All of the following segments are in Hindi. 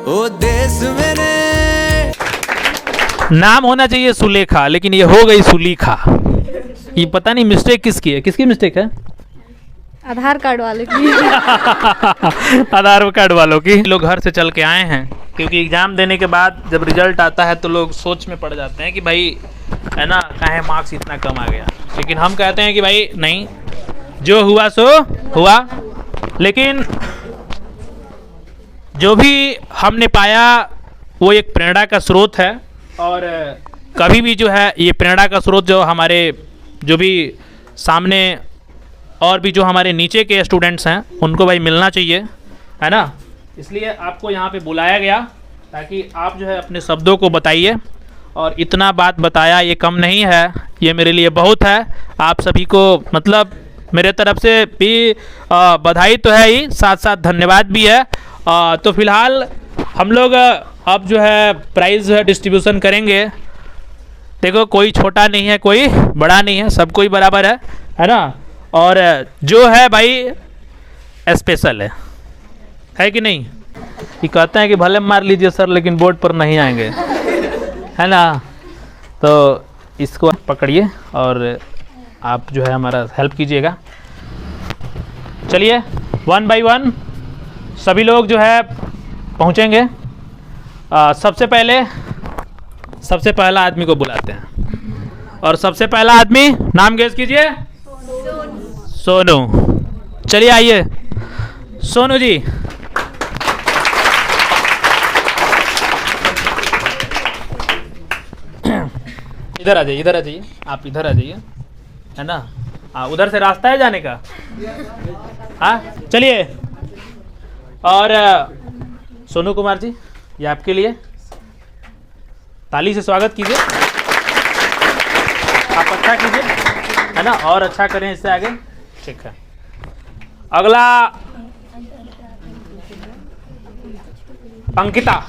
ओ देश मेरे। नाम होना चाहिए सुलेखा, लेकिन ये हो गई सुलीखा। ये पता नहीं मिस्टेक किसकी है, किसकी मिस्टेक है? आधार कार्ड वाले की। आधार कार्ड वालों की। लोग घर से चल के आए हैं क्योंकि एग्ज़ाम देने के बाद जब रिजल्ट आता है तो लोग सोच में पड़ जाते हैं कि भाई है ना, काहे मार्क्स इतना कम आ गया। लेकिन हम कहते हैं कि भाई नहीं, जो हुआ सो हुआ। लेकिन जो भी हमने पाया वो एक प्रेरणा का स्रोत है, और कभी भी जो है ये प्रेरणा का स्रोत जो हमारे जो भी सामने और भी जो हमारे नीचे के स्टूडेंट्स हैं उनको भाई मिलना चाहिए, है ना। इसलिए आपको यहाँ पे बुलाया गया ताकि आप जो है अपने शब्दों को बताइए, और इतना बात बताया ये कम नहीं है, ये मेरे लिए बहुत है। आप सभी को मतलब मेरे तरफ से भी बधाई तो है ही, साथ साथ धन्यवाद भी है। तो फिलहाल हम लोग अब जो है प्राइज़ डिस्ट्रीब्यूशन करेंगे। देखो कोई छोटा नहीं है, कोई बड़ा नहीं है, सब कोई बराबर है ना। और जो है भाई स्पेशल है कि नहीं। ये कहते हैं कि भले मार लीजिए सर लेकिन बोर्ड पर नहीं आएंगे, है ना। तो इसको पकड़िए और आप जो है हमारा हेल्प कीजिएगा। चलिए 1 बाय 1 सभी लोग जो है पहुँचेंगे। सबसे पहला आदमी को बुलाते हैं, और सबसे पहला आदमी नाम गेस कीजिए। सोनू। चलिए आइए सोनू जी। इधर आ जाइए, इधर आ जाइए, आप इधर आ जाइए, है ना। उधर से रास्ता है जाने का। हाँ चलिए। और सोनू कुमार जी, ये आपके लिए, ताली से स्वागत कीजिए। आप अच्छा कीजिए, है ना, और अच्छा करें इससे आगे। ठीक है। अगला अंकिता।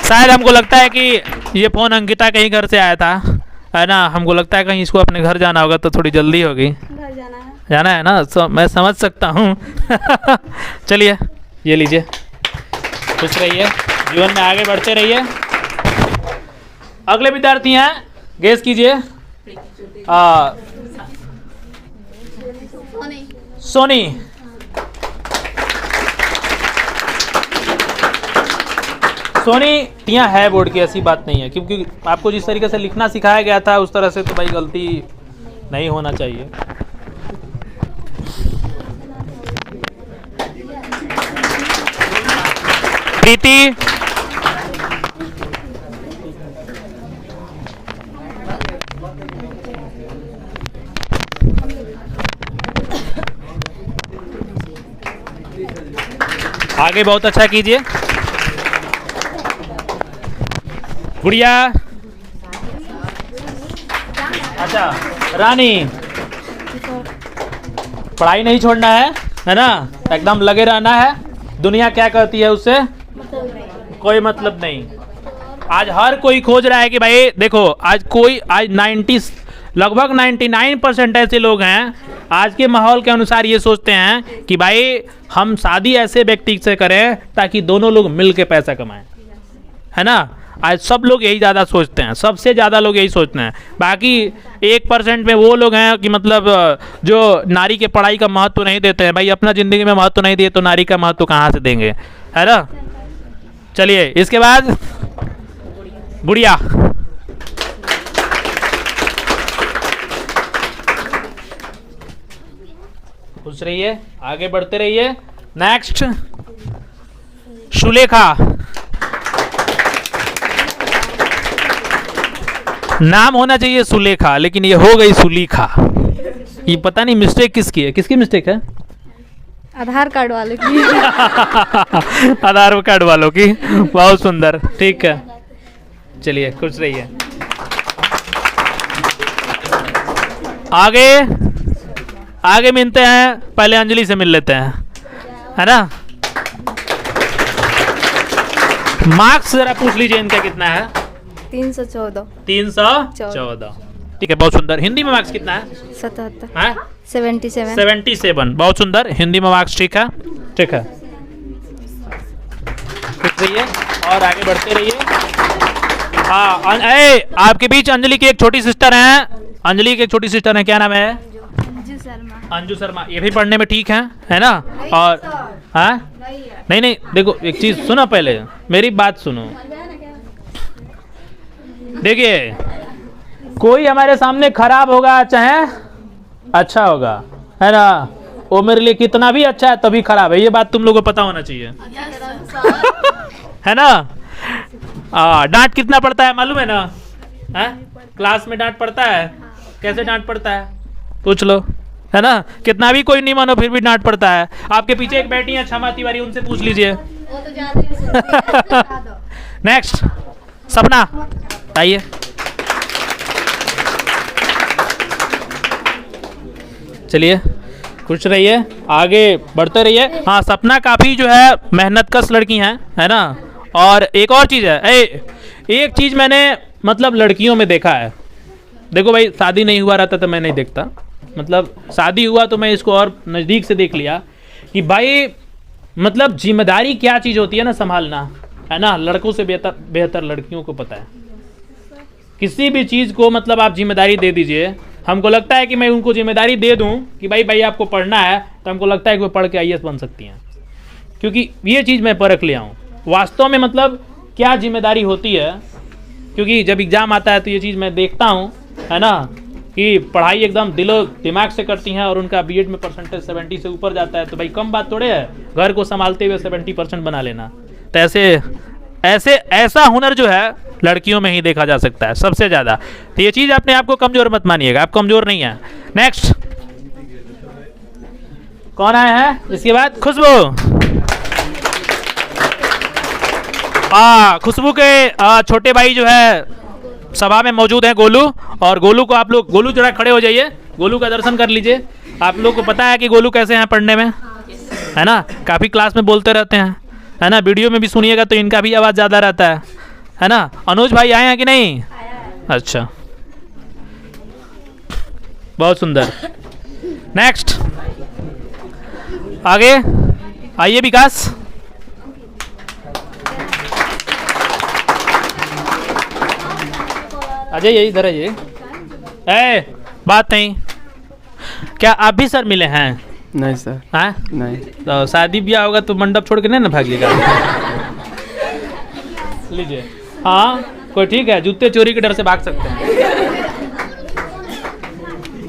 शायद हमको लगता है कि ये फ़ोन अंकिता के ही घर से आया था, है ना। हमको लगता है कहीं इसको अपने घर जाना होगा तो थोड़ी जल्दी होगी। घर जाना है ना, मैं समझ सकता हूँ। चलिए ये लीजिए, खुश रहिए, जीवन में आगे बढ़ते रहिए। अगले विद्यार्थी हैं, गेस कीजिए। सोनी। सोनी यहाँ है बोर्ड की, ऐसी बात नहीं है, क्योंकि आपको जिस तरीके से लिखना सिखाया गया था उस तरह से तो भाई गलती नहीं होना चाहिए। प्रीति। आगे बहुत अच्छा कीजिए। गुड़िया। अच्छा रानी, पढ़ाई नहीं छोड़ना है ना, एकदम लगे रहना है। दुनिया क्या कहती है उससे कोई मतलब नहीं। आज हर कोई खोज रहा है कि भाई देखो, आज 99% ऐसे लोग हैं आज के माहौल के अनुसार ये सोचते हैं कि भाई हम शादी ऐसे व्यक्ति से करें ताकि दोनों लोग मिल के पैसा कमाएं, है ना। आज सब लोग यही ज़्यादा सोचते हैं, सबसे ज़्यादा लोग यही सोचते हैं। बाकी 1% में वो लोग हैं कि मतलब जो नारी के पढ़ाई का महत्व नहीं देते हैं। भाई अपना ज़िंदगी में महत्व नहीं दिए तो नारी का महत्व कहाँ से देंगे, है ना। चलिए इसके बाद गुड़िया। खुश रहिए, आगे बढ़ते रहिए। नेक्स्ट सुलेखा। नाम होना चाहिए सुलेखा, लेकिन ये हो गई सुलीखा। ये पता नहीं मिस्टेक किसकी है, किसकी मिस्टेक है? आधार कार्ड वाले की। आधार कार्ड वालों की। बहुत सुंदर, ठीक है। चलिए खुश रहिए। आगे मिलते हैं, पहले अंजलि से मिल लेते हैं, है ना। मार्क्स जरा पूछ लीजिए इनका कितना है? 314। 314, ठीक है, बहुत सुंदर। हिंदी में मार्क्स कितना है? 77। हाँ 77। 77, बहुत सुंदर। हिंदी में मार्क्स ठीक है, ठीक है। खुश रहिए और आगे बढ़ते रहिए। हाँ, आपके बीच अंजलि की एक छोटी सिस्टर हैं। अंजलि की एक छोटी सिस्टर है, क्या नाम है? अंजू शर्मा। अंजू शर्मा। ये भी पढ़ने में ठीक है ना? और हाँ, नहीं, देखो एक चीज सुनो, पहले मेरी बात सुनो। देखिए, कोई हमारे सामने खराब होगा चाहे अच्छा होगा, है ना, वो मेरे लिए कितना भी अच्छा है तभी खराब है, ये बात तुम लोगों को पता होना चाहिए। है ना? डांट कितना पड़ता है मालूम है ना? क्लास में डांट पड़ता है। कैसे डांट पड़ता है पूछ लो, है ना? कितना भी कोई नहीं मानो फिर भी डांट पड़ता है। आपके पीछे एक बैठी है क्षमा तिवारी, उनसे पूछ लीजिए। नेक्स्ट सपना, आइए। चलिए, खुश रहिए, आगे बढ़ते रहिए। हाँ, सपना काफ़ी जो है मेहनतकश लड़की हैं, है ना? और एक और चीज़ है, एक चीज़ मैंने मतलब लड़कियों में देखा है। देखो भाई, शादी नहीं हुआ रहता तो मैं नहीं देखता, मतलब शादी हुआ तो मैं इसको और नज़दीक से देख लिया कि भाई मतलब जिम्मेदारी क्या चीज़ होती है ना, संभालना, है ना? लड़कों से बेहतर लड़कियों को पता है। किसी भी चीज़ को मतलब आप जिम्मेदारी दे दीजिए, हमको लगता है कि मैं उनको जिम्मेदारी दे दूं कि भाई आपको पढ़ना है, तो हमको लगता है कि वो पढ़ के IAS बन सकती हैं, क्योंकि ये चीज़ मैं परख लिया हूँ वास्तव में, मतलब क्या जिम्मेदारी होती है। क्योंकि जब एग्ज़ाम आता है तो ये चीज़ मैं देखता हूँ, है ना, कि पढ़ाई एकदम दिलो दिमाग से करती हैं और उनका BEd में परसेंटेज 70 से ऊपर जाता है, तो भाई कम बात थोड़े है घर को संभालते हुए 70% बना लेना। तो ऐसा हुनर जो है लड़कियों में ही देखा जा सकता है सबसे ज़्यादा। तो ये चीज़ अपने आप को कमज़ोर मत मानिएगा, आप कमज़ोर नहीं हैं। नेक्स्ट कौन आए हैं इसके बाद? खुशबू। खुशबू के छोटे भाई जो है सभा में मौजूद हैं, गोलू। और गोलू को आप लोग, गोलू जरा खड़े हो जाइए, गोलू का दर्शन कर लीजिए। आप लोग को पता है कि गोलू कैसे हैं पढ़ने में, है ना? काफ़ी क्लास में बोलते रहते हैं, है ना? वीडियो में भी सुनिएगा तो इनका भी आवाज़ ज़्यादा रहता है ना? अनुज भाई आए हैं कि नहीं? अच्छा, बहुत सुंदर। नेक्स्ट आगे आइए, विकास। अजय यही इधर आइए। बात नहीं, क्या आप भी सर मिले हैं? नहीं सर। हाँ, नहीं। तो शादी ब्याह होगा तो मंडप छोड़ के नहीं ना भागिएगा। लीजिए। हाँ, कोई ठीक है, जूते चोरी के डर से भाग सकते हैं।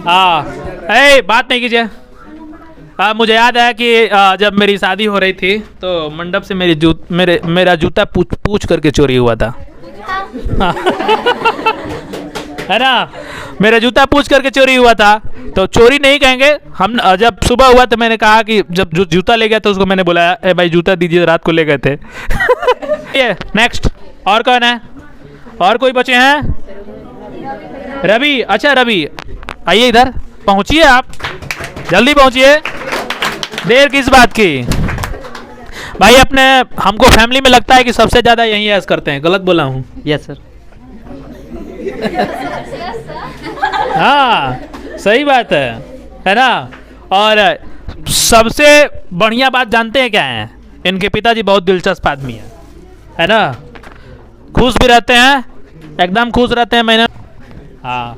हाँ, बात नहीं कीजिए। मुझे याद है कि जब मेरी शादी हो रही थी तो मंडप से मेरा जूता पूछ करके चोरी हुआ था। है ना? मेरा जूता पूछ करके चोरी हुआ था, तो चोरी नहीं कहेंगे हम। जब सुबह हुआ तो मैंने कहा कि जब जो जूता ले गया तो उसको मैंने बुलाया, ए भाई जूता दीजिए, रात को ले गए थे। ये नेक्स्ट और कौन है? और कोई बचे हैं? रवि। अच्छा रवि, आइए इधर, पहुंचिए, आप जल्दी पहुंचिए, देर किस बात की? भाई अपने हमको फैमिली में लगता है कि सबसे ज़्यादा यही ऐश करते हैं, गलत बोला हूँ? Yes sir. हाँ, सही बात है ना? और सबसे बढ़िया बात जानते हैं क्या है? इनके पिताजी बहुत दिलचस्प आदमी है ना? खुश भी रहते हैं, एकदम खुश रहते हैं। मैंने हाँ,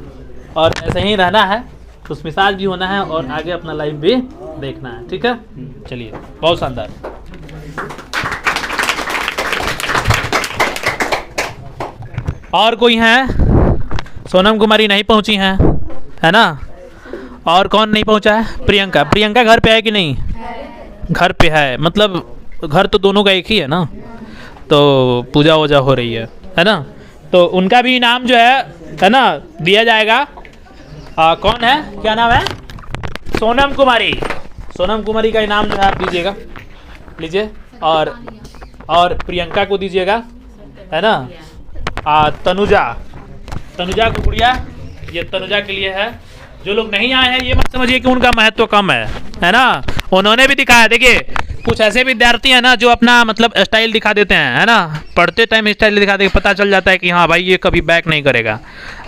और ऐसे ही रहना है, खुश मिजाज भी होना है और आगे अपना लाइफ भी देखना है, ठीक है? चलिए, बहुत शानदार। और कोई हैं? सोनम कुमारी नहीं पहुंची हैं, है ना? और कौन नहीं पहुंचा है? प्रियंका। प्रियंका घर पे है कि नहीं? घर पे है, मतलब घर तो दोनों का एक ही है ना, तो पूजा वूजा हो रही है ना? तो उनका भी इनाम जो है ना दिया जाएगा। कौन है, क्या नाम है? सोनम कुमारी। सोनम कुमारी का इनाम जो है आप दीजिएगा, लीजिए। और प्रियंका को दीजिएगा, है ना? तनुजा को गुड़िया, ये तनुजा के लिए है। जो लोग नहीं आए हैं ये मत समझिए कि उनका महत्व कम है ना? उन्होंने भी दिखाया। देखिए, कुछ ऐसे विद्यार्थी हैं ना जो अपना मतलब स्टाइल दिखा देते हैं, है ना? पढ़ते टाइम स्टाइल दिखा दे, पता चल जाता है कि हाँ भाई ये कभी बैक नहीं करेगा,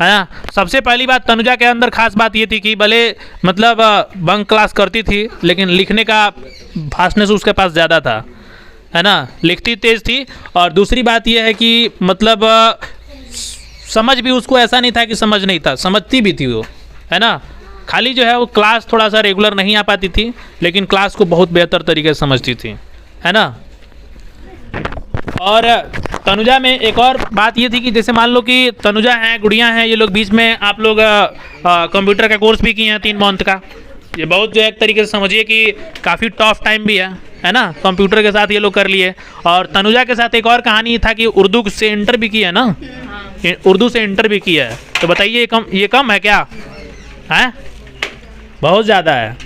है ना? सबसे पहली बात, तनुजा के अंदर खास बात ये थी कि भले मतलब बंक क्लास करती थी, लेकिन लिखने का फास्टनेस उसके पास ज़्यादा था, है ना, लिखती तेज थी। और दूसरी बात यह है कि मतलब समझ भी उसको ऐसा नहीं था कि समझ नहीं था, समझती भी थी वो, है ना। खाली जो है वो क्लास थोड़ा सा रेगुलर नहीं आ पाती थी, लेकिन क्लास को बहुत बेहतर तरीके से समझती थी, है ना। और तनुजा में एक और बात ये थी कि जैसे मान लो कि तनुजा हैं, गुड़िया हैं, ये लोग बीच में आप लोग कंप्यूटर का कोर्स भी किए हैं 3 मंथ का। ये बहुत जो है एक तरीके से समझिए कि काफ़ी टफ टाइम भी है ना, कंप्यूटर के साथ ये लोग कर लिए। और तनुजा के साथ एक और कहानी था कि उर्दू से इंटर भी किया है ना, उर्दू से इंटर भी किया है। तो बताइए ये कम है क्या? है, बहुत ज़्यादा है।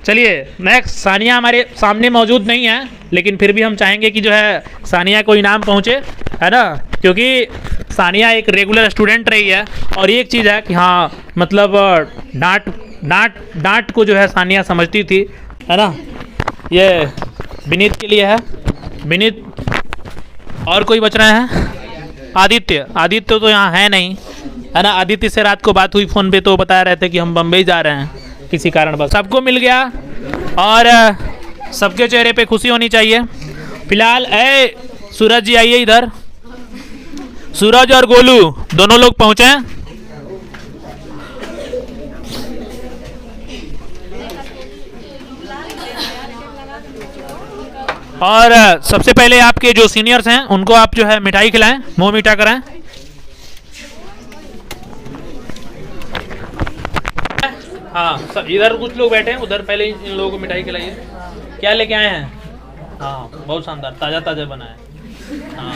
चलिए नेक्स्ट, सानिया हमारे सामने मौजूद नहीं है, लेकिन फिर भी हम चाहेंगे कि जो है सानिया को इनाम पहुँचे, है ना, क्योंकि सानिया एक रेगुलर स्टूडेंट रही है। और एक चीज़ है कि हाँ मतलब डांट को जो है सानिया समझती थी, है ना। ये विनीत के लिए है, विनीत। और कोई बच रहे हैं? आदित्य तो यहाँ है नहीं, है ना। आदित्य से रात को बात हुई फ़ोन पे, तो बता रहे थे कि हम बम्बई जा रहे हैं किसी कारण, बस सबको मिल गया और सबके चेहरे पे खुशी होनी चाहिए। फिलहाल सूरज जी आइए इधर, सूरज और गोलू दोनों लोग पहुँचे हैं। और सबसे पहले आपके जो सीनियर्स हैं उनको आप जो है मिठाई खिलाएं, मुंह मीठा कराएं। हाँ सब इधर कुछ लोग बैठे हैं, उधर पहले इन लोगों को मिठाई खिलाइए। क्या लेके आए हैं? हाँ बहुत शानदार, ताज़ा ताज़ा बना है। हाँ